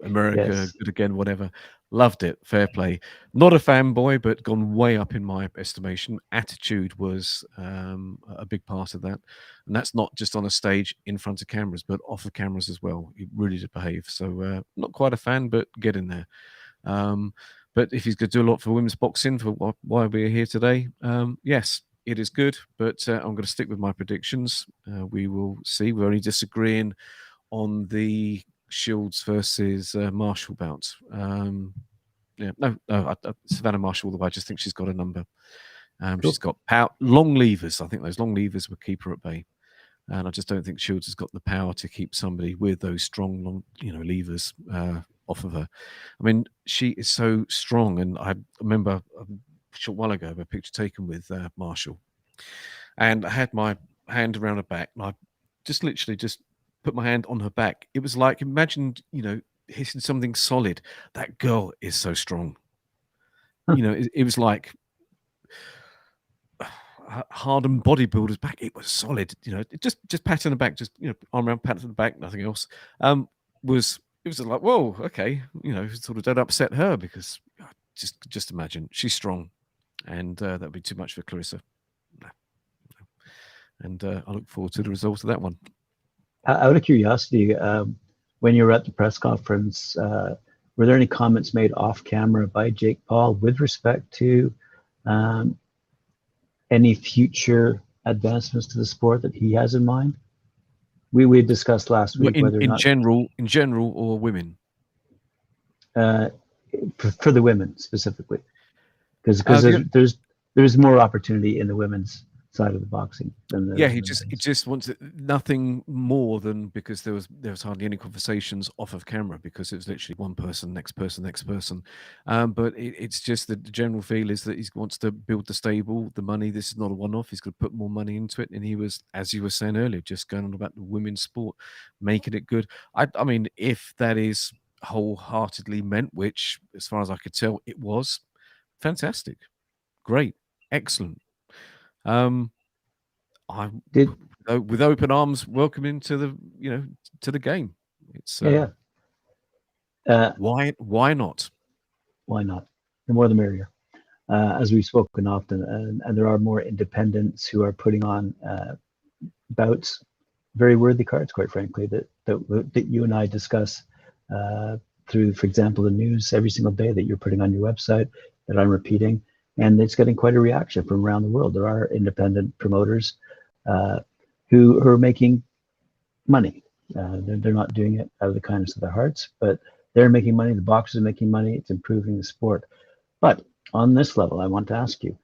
Speaker 2: America good again, whatever. Loved it. Fair play. Not a fanboy, but gone way up in my estimation. Attitude was a big part of that. And that's not just on a stage in front of cameras, but off of cameras as well. He really did behave. So not quite a fan, but get in there. But if he's going to do a lot for women's boxing, for why we're here today, yes, it is good. But I'm going to stick with my predictions. We will see. We're only disagreeing on the Shields versus Marshall bout. Savannah Marshall, although I just think she's got a number. Cool. She's got long levers. I think those long levers would keep her at bay. And I just don't think Shields has got the power to keep somebody with those strong, long, levers off of her. I mean, she is so strong. And I remember a short while ago a picture taken with Marshall, and I had my hand around her back, and I just literally just put my hand on her back. It was like, imagine, hitting something solid. That girl is so strong. It was like hardened bodybuilder's back. It was solid. Just patting the back, just arm around, patting the back, nothing else. It was like, whoa, okay. Sort of don't upset her, because just imagine, she's strong, and that'd be too much for Clarissa. No. And I look forward to the result of that one.
Speaker 1: Out of curiosity, when you were at the press conference, were there any comments made off camera by Jake Paul with respect to any future advancements to the sport that he has in mind? We discussed last week whether or
Speaker 2: in
Speaker 1: not
Speaker 2: general, or women.
Speaker 1: For the women specifically, because there's more opportunity in the women's side of the boxing than the
Speaker 2: he just wants nothing more than, because there was hardly any conversations off of camera, because it was literally one person, next person. But it's just that the general feel is that he wants to build the stable, the money. This is not a one-off. He's going to put more money into it, and he was, as you were saying earlier, just going on about the women's sport, making it good. I mean, if that is wholeheartedly meant, which as far as I could tell it was, fantastic, great, excellent. I did, with open arms, welcome him to the game. It's
Speaker 1: why
Speaker 2: not?
Speaker 1: Why not? The more the merrier. As we've spoken often, and there are more independents who are putting on bouts, very worthy cards, quite frankly, that you and I discuss through, for example, the news every single day that you're putting on your website, that I'm repeating, and it's getting quite a reaction from around the world. There are independent promoters who are making money. They're not doing it out of the kindness of their hearts, but they're making money. The boxers are making money. It's improving the sport. But on this level, I want to ask you,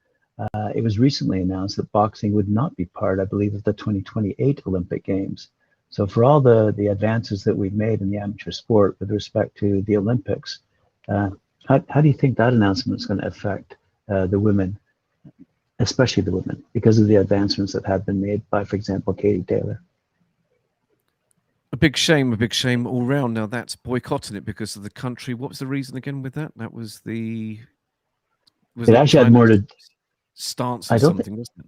Speaker 1: it was recently announced that boxing would not be part, I believe, of the 2028 Olympic Games. So for all the advances that we've made in the amateur sport with respect to the Olympics, how do you think that announcement is going to affect the women, especially the women, because of the advancements that have been made by, for example, Katie Taylor?
Speaker 2: A big shame all round. Now that's boycotting it because of the country. What was the reason again with that? That was it
Speaker 1: actually had more to
Speaker 2: stance or something, wasn't it?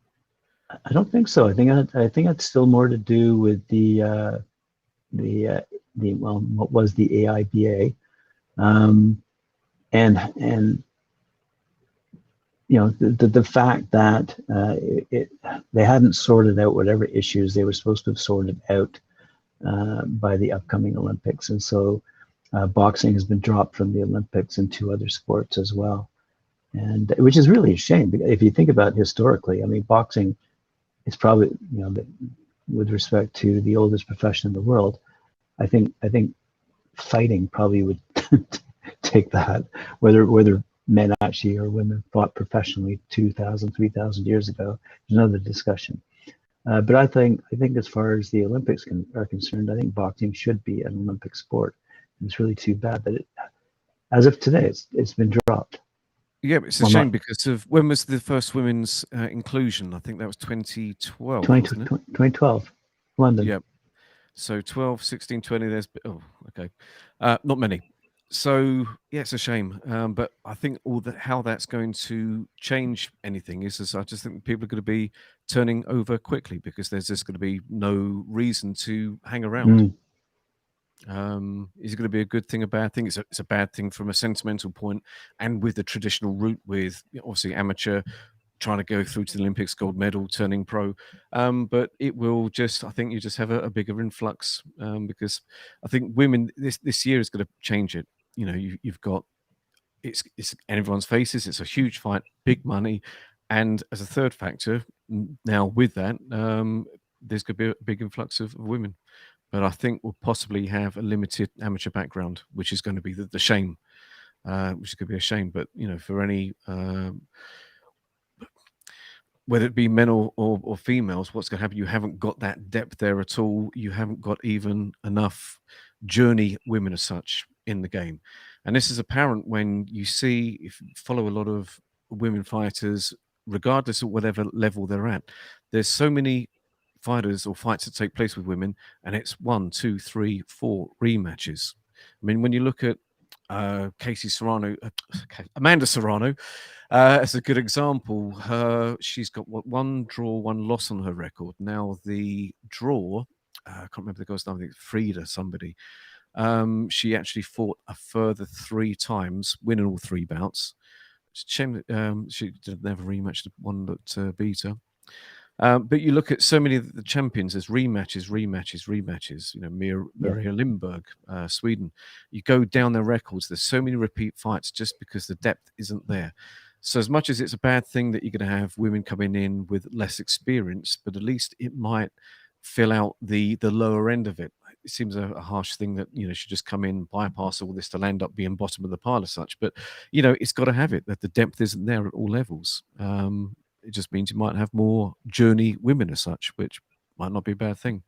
Speaker 1: I don't think so. I think it's still more to do with the what was the AIBA, and the fact that they hadn't sorted out whatever issues they were supposed to have sorted out by the upcoming Olympics, and so boxing has been dropped from the Olympics and 2 other sports as well, and which is really a shame. If you think about it historically, I mean, boxing is probably, with respect to the oldest profession in the world, I think fighting probably would take that, whether men actually or women fought professionally 2,000, 3,000 years ago, is another discussion. But I think as far as the Olympics are concerned, I think boxing should be an Olympic sport. It's really too bad that as of today, it's been dropped.
Speaker 2: Yeah, but it's a shame because of, when was the first women's inclusion? I think that was 2012.
Speaker 1: 2012, London.
Speaker 2: Yeah. So 12, 16, 20, there's, okay. Not many. So yeah, it's a shame. But I think how that's going to change anything is I just think people are going to be turning over quickly, because there's just going to be no reason to hang around. Is it going to be a good thing, a bad thing? It's a bad thing from a sentimental point, and with the traditional route, with obviously amateur trying to go through to the Olympics, gold medal, turning pro. But it will I think you just have a bigger influx, because I think women this year is going to change it. You've got it's in everyone's faces. It's a huge fight, big money, and as a third factor, now with that, there's going to be a big influx of women. But I think we'll possibly have a limited amateur background, which is going to be the shame, which is going to be a shame. But for any, whether it be men or females, what's going to happen? You haven't got that depth there at all. You haven't got even enough journey women as such in the game, and this is apparent when you follow a lot of women fighters, regardless of whatever level they're at. There's so many fighters or fights that take place with women, and it's 1, 2, 3, 4 rematches. I mean, when you look at Amanda Serrano, as a good example, she's got 1 draw, 1 loss on her record. Now the draw, I can't remember the guy's name, I think it's Frida somebody. She actually fought a further 3 times, winning all 3 bouts. It's a shame that she didn't have a rematch, the one that beat her. But you look at so many of the champions, there's rematches. You know, Maria Lindberg, Sweden. You go down their records, there's so many repeat fights just because the depth isn't there. So as much as it's a bad thing that you're going to have women coming in with less experience, but at least it might fill out the lower end of it. It seems a harsh thing that, you know, should just come in, bypass all this to land up being bottom of the pile as such. But, you know, it's got to have it, that the depth isn't there at all levels. It just means you might have more journey women as such, which might not be a bad thing.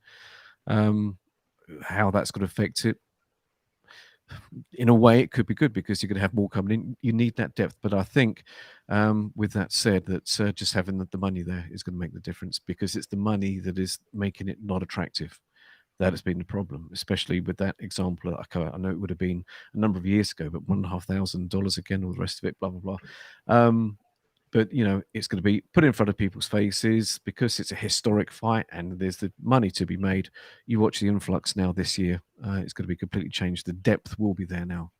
Speaker 2: How that's going to affect it, in a way, it could be good because you're going to have more coming in. You need that depth. But I think, with that said, that just having the money there is going to make the difference, because it's the money that is making it not attractive. That has been the problem, especially with that example. I know it would have been a number of years ago, but $1,500 again, all the rest of it, blah, blah, blah. But, you know, it's going to be put in front of people's faces because it's a historic fight and there's the money to be made. You watch the influx now this year. It's going to be completely changed. The depth will be there now.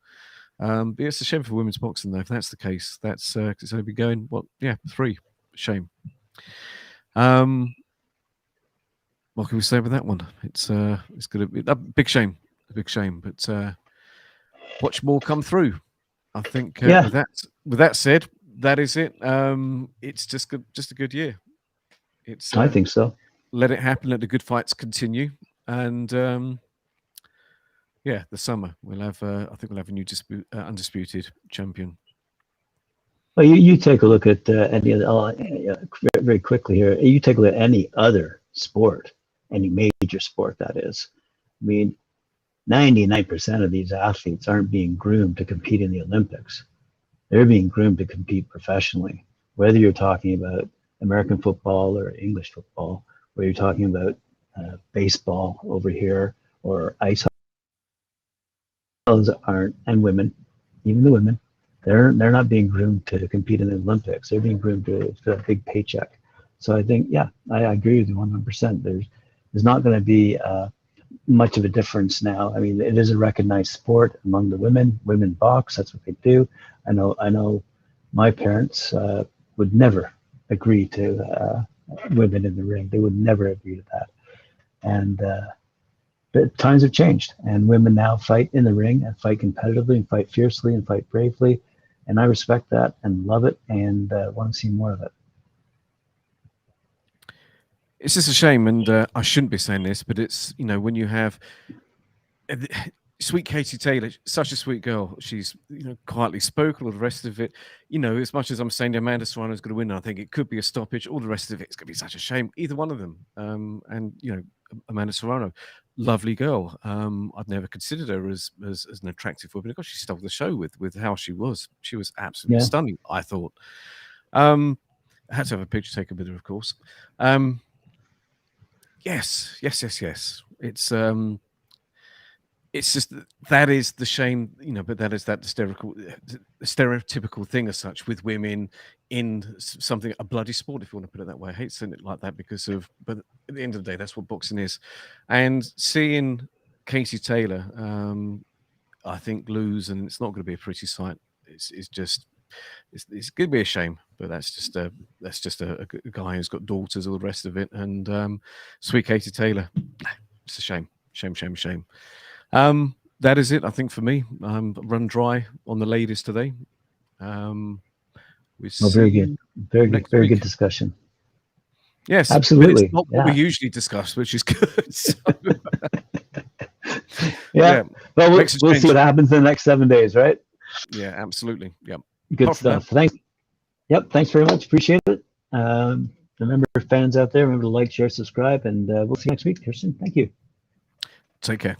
Speaker 2: But it's a shame for women's boxing, though. If that's the case, that's it's only been going, 3. Shame. What can we say with that one? It's going to be a big shame. But watch more come through. I think with that said, that is it. It's just a good year.
Speaker 1: I think so.
Speaker 2: Let it happen. Let the good fights continue, and the summer we'll have. I think we'll have a new undisputed champion.
Speaker 1: Well, you take a look at any other, very quickly here. You take a look at any other sport, any major sport that is. I mean, 99% of these athletes aren't being groomed to compete in the Olympics. They're being groomed to compete professionally, whether you're talking about American football or English football, whether you're talking about baseball over here or ice hockey. Those aren't, and women, even the women, they're not being groomed to compete in the Olympics. They're being groomed for a big paycheck. So I think, I agree with you 100%. There's not going to be much of a difference now. I mean, it is a recognized sport among the women. Women box, that's what they do. I know my parents would never agree to women in the ring. They would never agree to that. And but times have changed, and women now fight in the ring and fight competitively and fight fiercely and fight bravely. And I respect that and love it and want to see more of it.
Speaker 2: It's just a shame, and I shouldn't be saying this, but it's, you know, when you have sweet Katie Taylor, such a sweet girl. She's, you know, quietly spoken, all the rest of it. You know, as much as I'm saying Amanda Serrano is going to win, I think it could be a stoppage. All the rest of it's going to be such a shame, either one of them. And, you know, Amanda Serrano, lovely girl. I'd never considered her as an attractive woman. Gosh, she stole the show with how she was. She was absolutely stunning, I thought. I had to have a picture taken with her, of course. Yes. It's just that is the shame, you know, but that is that stereotypical thing as such with women in something, a bloody sport, if you want to put it that way. I hate saying it like that but at the end of the day, that's what boxing is. And seeing Katie Taylor, I think, lose, and it's not going to be a pretty sight. It's going to be a shame, but that's just a guy who's got daughters, all the rest of it. And sweet Katie Taylor, it's a shame. That is it, I think, for me. Run dry on the ladies today.
Speaker 1: Very good. Very good discussion.
Speaker 2: Yes,
Speaker 1: absolutely.
Speaker 2: It's not what we usually discuss, which is good. So.
Speaker 1: Well, we'll see what happens in the next 7 days, right?
Speaker 2: Yeah, absolutely. Yeah.
Speaker 1: Good stuff. Thanks. Yep. Thanks very much. Appreciate it. Remember, fans out there, remember to like, share, subscribe, and we'll see you next week, Kristian. Thank you.
Speaker 2: Take care.